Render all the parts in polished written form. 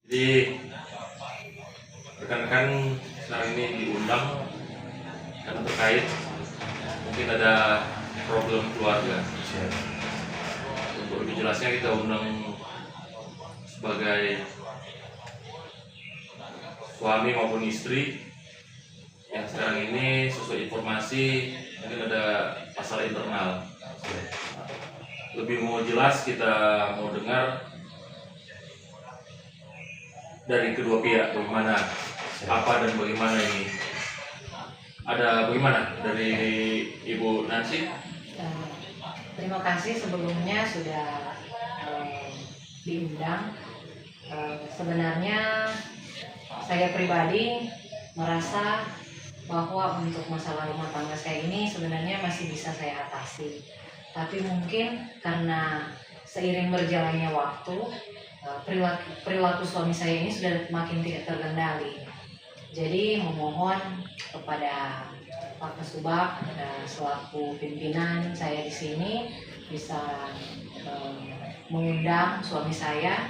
Jadi rekan-rekan sekarang ini diundang karena terkait mungkin ada problem keluarga. Untuk lebih jelasnya kita undang sebagai suami maupun istri yang sekarang ini sesuai informasi mungkin ada masalah internal. Lebih mau jelas kita mau dengar dari kedua pihak bagaimana, apa dan bagaimana ini. Ada bagaimana dari Ibu Nancy? Terima kasih sebelumnya sudah diundang. Sebenarnya saya pribadi merasa bahwa untuk masalah rumah tangga saya ini sebenarnya masih bisa saya atasi. Tapi mungkin karena seiring berjalannya waktu, perilaku suami saya ini sudah makin tidak terkendali. Jadi memohon kepada Pak Kasubag selaku pimpinan saya di sini bisa mengundang suami saya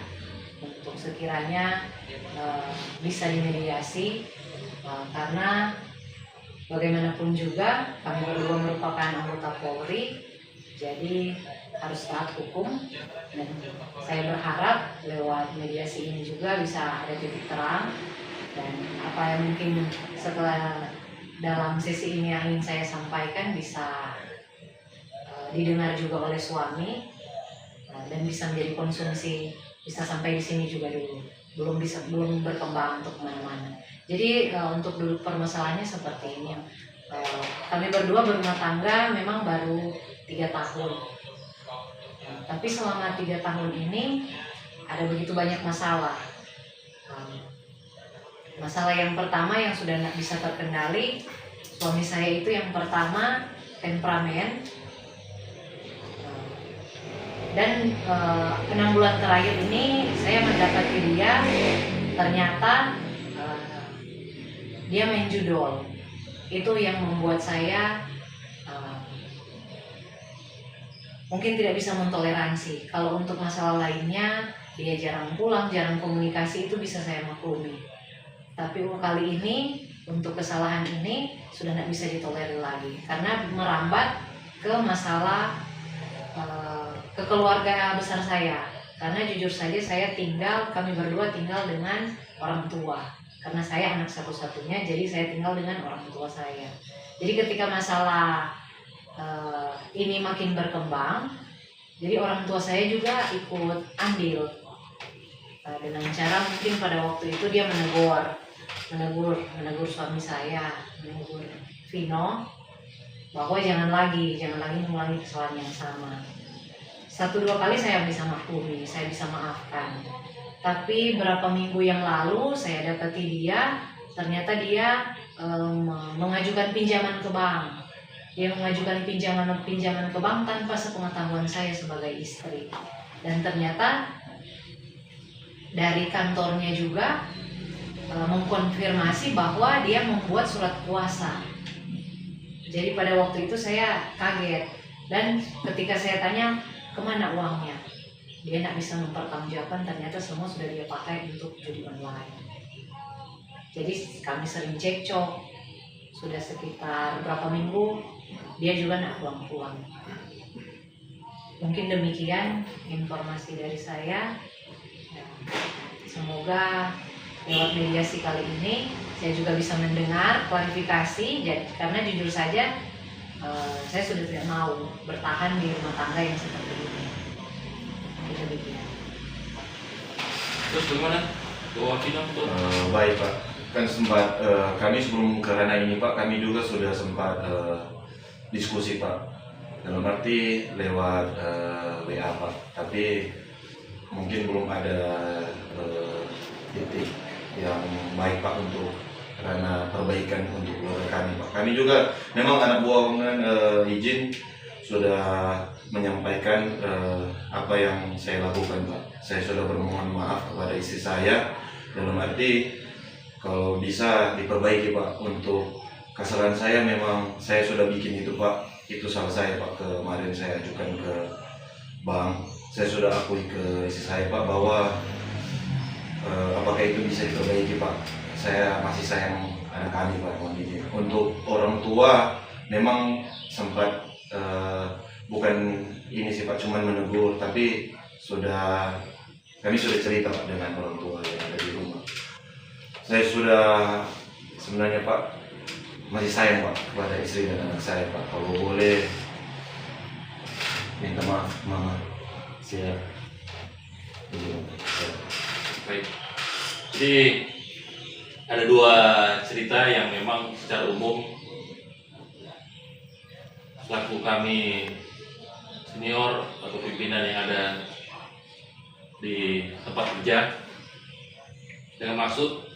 untuk sekiranya bisa dimediasi, karena bagaimanapun juga kami berdua merupakan anggota Polri, jadi harus taat hukum, dan saya berharap lewat mediasi ini juga bisa ada titik terang, dan apa yang mungkin setelah dalam sesi ini yang ingin saya sampaikan bisa didengar juga oleh suami, dan bisa menjadi konsumsi, bisa sampai di sini juga dulu, belum berkembang untuk kemana-mana. Jadi untuk dulu permasalahannya seperti ini. Kami berdua berumah tangga memang baru 3 tahun. Tapi selama 3 tahun ini ada begitu banyak masalah. Masalah yang pertama yang sudah tidak bisa terkendali, suami saya itu yang pertama temperamen. Dan 6 bulan terakhir ini saya mendapati dia ternyata dia main judol. Itu yang membuat saya mungkin tidak bisa mentoleransi. Kalau untuk masalah lainnya dia jarang pulang, jarang komunikasi, itu bisa saya maklumi. Tapi kali ini untuk kesalahan ini sudah tidak bisa ditolerir lagi karena merambat ke masalah ke keluarga besar saya. Karena jujur saja kami berdua tinggal dengan orang tua. Karena saya anak satu-satunya, jadi saya tinggal dengan orang tua saya. Jadi ketika masalah ini makin berkembang, jadi orang tua saya juga ikut andil. Dengan cara mungkin pada waktu itu dia menegur suami saya, menegur Vino, bahwa jangan lagi mengulangi kesalahan yang sama. 1-2 kali saya bisa maklumi, saya bisa maafkan. Tapi berapa minggu yang lalu saya dapati ternyata dia mengajukan pinjaman ke bank. Dia mengajukan pinjaman ke bank tanpa sepengetahuan saya sebagai istri. Dan ternyata dari kantornya juga mengkonfirmasi bahwa dia membuat surat kuasa. Jadi pada waktu itu saya kaget, dan ketika saya tanya kemana uangnya, dia tidak bisa mempertanggungjawabkan. Ternyata semua sudah dia pakai untuk judi online. Jadi kami sering cekcok, sudah sekitar berapa minggu dia juga tidak pulang-pulang. Mungkin demikian informasi dari saya. Semoga lewat mediasi kali ini saya juga bisa mendengar klarifikasi, karena jujur saja saya sudah tidak mau bertahan di rumah tangga yang seperti ini. Demikian. Terus bagaimana? Baik Pak, kan sempat kami sebelum ke ranah ini Pak, kami juga sudah sempat diskusi Pak, dalam arti lewat WA Pak, tapi mungkin belum ada titik yang baik Pak untuk karena perbaikan untuk keluarga kami Pak. Kami juga memang anak buah izin sudah menyampaikan apa yang saya lakukan Pak. Saya sudah bermohon maaf kepada istri saya, dalam arti kalau bisa diperbaiki Pak. Untuk kesalahan saya memang saya sudah bikin itu Pak, itu salah saya Pak. Kemarin saya ajukan ke bank, saya sudah akui ke istri saya Pak bahwa apakah itu bisa diperbaiki Pak? Saya masih sayang anak kami Pak. Mohon izin. Untuk orang tua memang sempat bukan ini sih Pak, cuman menegur, tapi kami sudah cerita Pak dengan orang tua yang ada di rumah. Saya sudah sebenarnya Pak masih sayang Pak kepada istri dan anak saya Pak. Kalau boleh minta maaf Mama. Siap. Baik. Jadi ada dua cerita yang memang secara umum selaku kami senior atau pimpinan yang ada di tempat kerja dengan maksud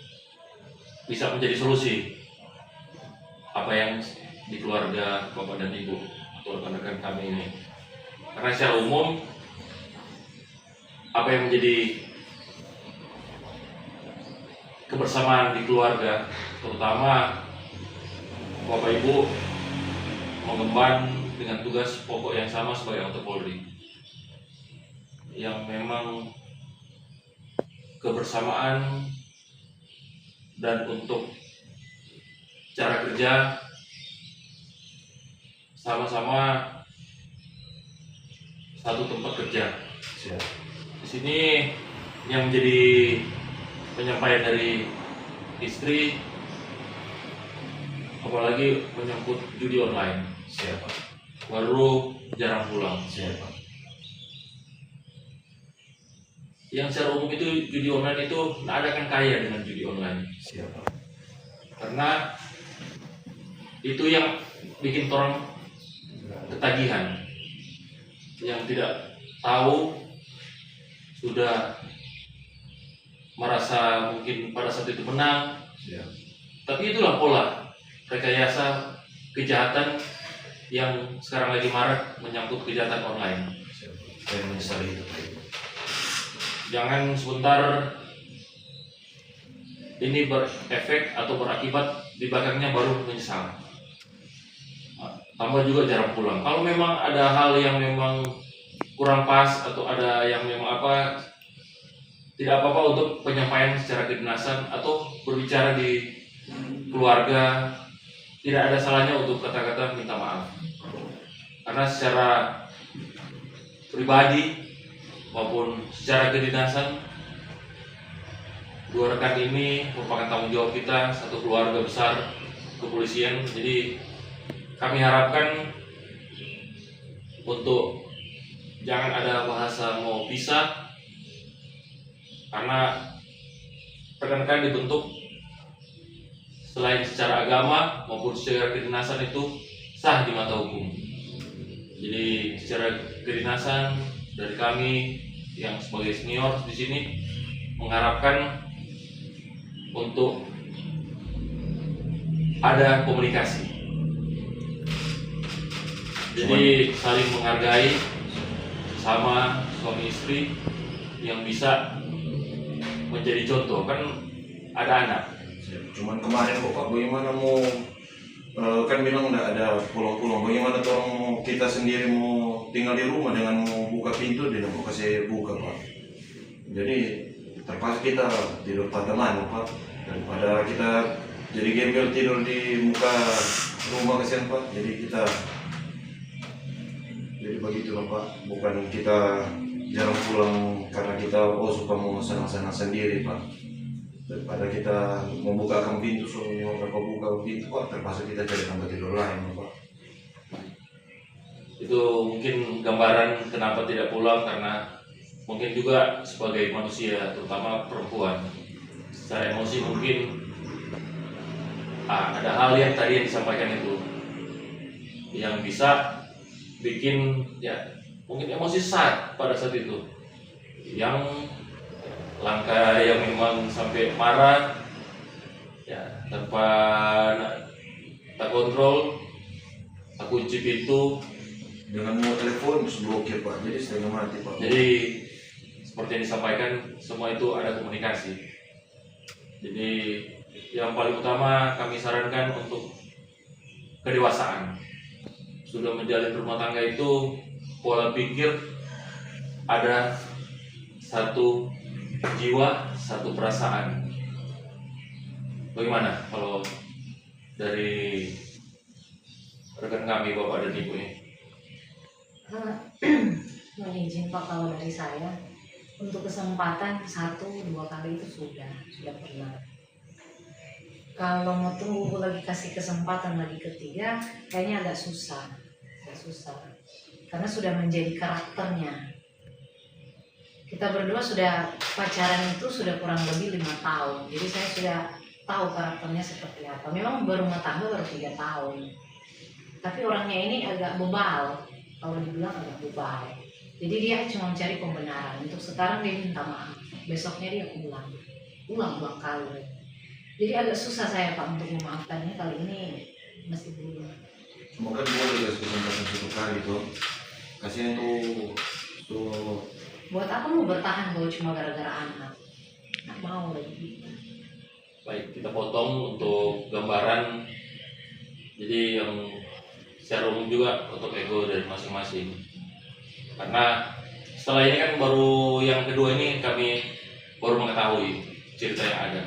bisa menjadi solusi apa yang di keluarga bapak dan ibu atau rekan-rekan kami ini. Karena secara umum apa yang menjadi kebersamaan di keluarga, terutama bapak ibu mengemban dengan tugas pokok yang sama sebagai anggota Polri, yang memang kebersamaan dan untuk cara kerja sama-sama satu tempat kerja. Siap. Di sini yang menjadi penyampaian dari istri, apalagi menyangkut judi online. Siap Pak. Baru jarang pulang. Siap Pak. Yang secara umum itu judi online itu tidak ada kan kaya dengan judi online. Siap Pak. Karena itu yang bikin orang ketagihan, yang tidak tahu sudah merasa mungkin pada saat itu menang. Siap. Tapi itulah pola rekayasa kejahatan yang sekarang lagi marak menyangkut kejahatan online. Siap. Saya menyesali itu Pak. Jangan sebentar ini berefek atau berakibat di belakangnya baru menyesal. Tambah juga jarang pulang. Kalau memang ada hal yang memang kurang pas atau ada yang memang apa, tidak apa-apa untuk penyampaian secara kedinasan atau berbicara di keluarga. Tidak ada salahnya untuk kata-kata minta maaf. Karena secara pribadi maupun secara kedinasan, dua rekan ini merupakan tanggung jawab kita, satu keluarga besar kepolisian. Jadi kami harapkan untuk jangan ada bahasa mau pisah, karena rekan-rekan dibentuk selain secara agama maupun secara kedinasan itu sah di mata hukum. Jadi secara kedinasan dari kami yang sebagai senior di sini mengharapkan untuk ada komunikasi. Jadi saling menghargai sama suami istri yang bisa menjadi contoh. Kan ada anak. Cuman kemarin kok Pak, bagaimana mau kan bilang nggak ada pulang-pulang. Bagaimana tuh orang mau kita sendiri mau tinggal di rumah dengan mau buka pintu dia mau kasih buka Pak. Jadi terpaksa kita tidur pada mana Pak, daripada kita jadi gembel tidur di muka rumah kasihan Pak. Jadi begitulah Pak, bukan kita jarang pulang karena kita suka mau senang-senang sendiri Pak. Daripada kita membukakan pintu suaminya mau buka pintu Pak, terpaksa kita cari tempat tidur lain Pak. Itu mungkin gambaran kenapa tidak pulang, karena mungkin juga sebagai manusia, terutama perempuan, secara emosi mungkin ada hal yang tadi yang disampaikan itu yang bisa bikin ya mungkin emosi saat pada saat itu, yang langkah yang memang sampai marah ya tanpa tak kontrol, tak kunci pintu Dengan mau telepon terus blokir Pak, jadi setengah mati Pak. Jadi seperti yang disampaikan, semua itu ada komunikasi. Jadi yang paling utama kami sarankan untuk kedewasaan. Sudah menjalin rumah tangga itu pola pikir ada satu jiwa, satu perasaan. Bagaimana kalau dari rekan kami Bapak dan Ibu ini? Mohon izin Pak, kalau dari saya untuk kesempatan 1-2 kali itu sudah pernah. Kalau mau tunggu lagi kasih kesempatan lagi ketiga, kayaknya agak susah, karena sudah menjadi karakternya. Kita berdua sudah pacaran itu sudah kurang lebih 5 tahun, jadi saya sudah tahu karakternya seperti apa. Memang berumah tangga baru 3 tahun, tapi orangnya ini agak bebal, kalau dibilang agak bebal. Jadi dia cuma mencari pembenaran. Untuk sekarang dia minta maaf, besoknya dia ulang kali. Jadi agak susah saya Pak untuk memaafkannya, kali ini masih belum. Semoga boleh guys kesempatan 1 kali tuh. Kasihan tuh. Buat apa mau bertahan kalau cuma gara-gara anak? Nggak mau lagi. Baik, kita potong untuk gambaran. Jadi yang secara umum juga untuk ego dari masing-masing. Karena setelah ini kan baru yang kedua ini kami baru mengetahui cerita yang ada.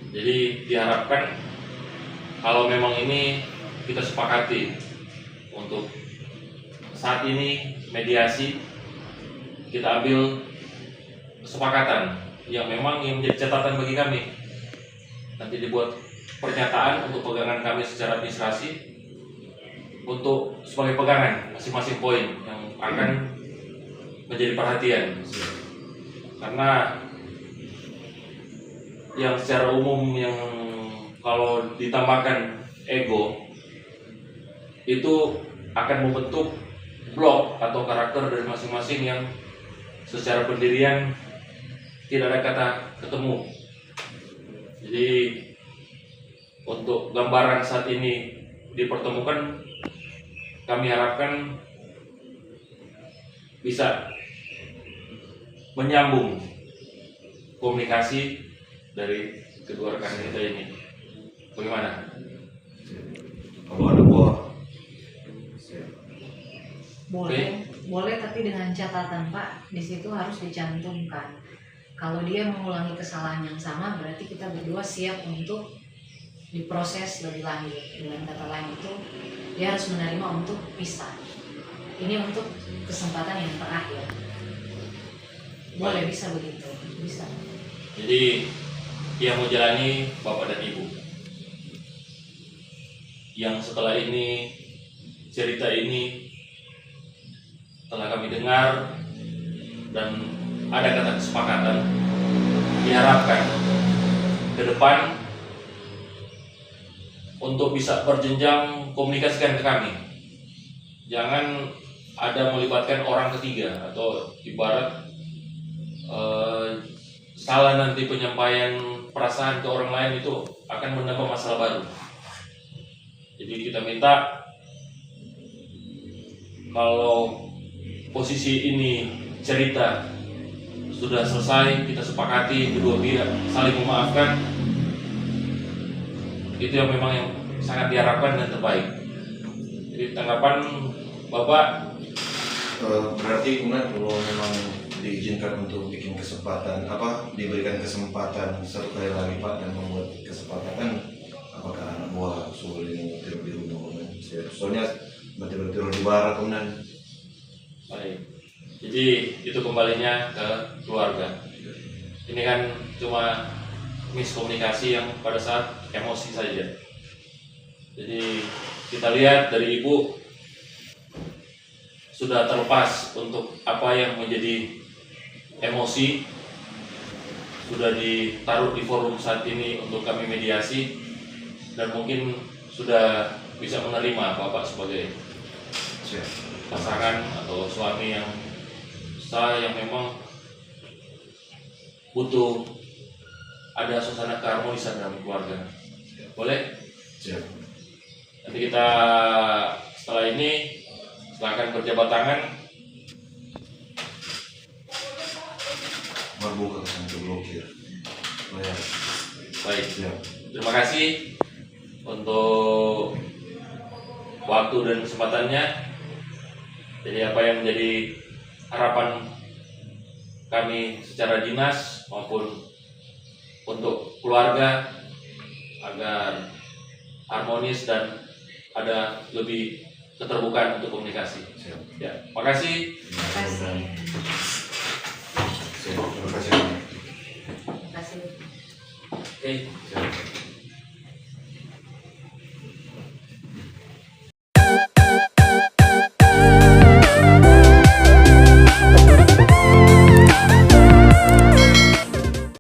Jadi diharapkan kalau memang ini kita sepakati untuk saat ini mediasi, kita ambil kesepakatan yang memang yang menjadi catatan bagi kami. Nanti dibuat pernyataan untuk pegangan kami secara administrasi untuk sebagai pegangan masing-masing poin yang akan menjadi perhatian. Karena yang secara umum yang kalau ditambahkan ego itu akan membentuk blok atau karakter dari masing-masing yang secara pendirian tidak ada kata ketemu. Jadi untuk gambaran saat ini dipertemukan, kami harapkan bisa menyambung komunikasi dari kedua rekan kita ini. Bagaimana? Kalau ada buah Boleh tapi dengan catatan Pak, di situ harus dicantumkan kalau dia mengulangi kesalahan yang sama, berarti kita berdua siap untuk diproses lebih lanjut. Dengan kata lain itu dia harus menerima untuk pisah. Ini untuk kesempatan yang terakhir. Boleh, bisa begitu, bisa. Jadi yang mau jalani Bapak dan Ibu, yang setelah ini cerita ini telah kami dengar dan ada kata kesepakatan, diharapkan ke depan untuk bisa berjenjang komunikasikan ke kami. Jangan ada melibatkan orang ketiga atau ibarat salah nanti penyampaian perasaan ke orang lain itu akan menambah masalah baru. Jadi kita minta kalau posisi ini cerita sudah selesai, kita sepakati kedua pihak saling memaafkan, itu yang memang yang sangat diharapkan dan terbaik. Jadi tanggapan Bapak? Berarti kemudian kalau memang diizinkan untuk bikin kesempatan diberikan kesempatan 1 kali lagi Pak dan membuat kesepakatan, apakah anak buah usul ini tidak di rumah kemudian? Soalnya betul-betul di barat kemudian. Baik. Jadi itu kembalinya ke keluarga. Ini kan cuma miskomunikasi yang pada saat emosi saja. Jadi kita lihat dari Ibu sudah terlepas untuk apa yang menjadi emosi, sudah ditaruh di forum saat ini untuk kami mediasi, dan mungkin sudah bisa menerima Bapak sebagai pasangan atau suami yang sah, yang memang butuh ada suasana keharmonisan dalam keluarga. Boleh? Siap. Nanti kita setelah ini silakan berjabat tangan. Berbuka sampai blokir. Baik. Siap. Terima kasih untuk waktu dan kesempatannya. Jadi apa yang menjadi harapan kami secara dinas maupun untuk keluarga agar harmonis dan ada lebih keterbukaan untuk komunikasi. Siap. Ya, makasih. Terima kasih. Siap. Terima kasih. Terima kasih. Oke. Siap.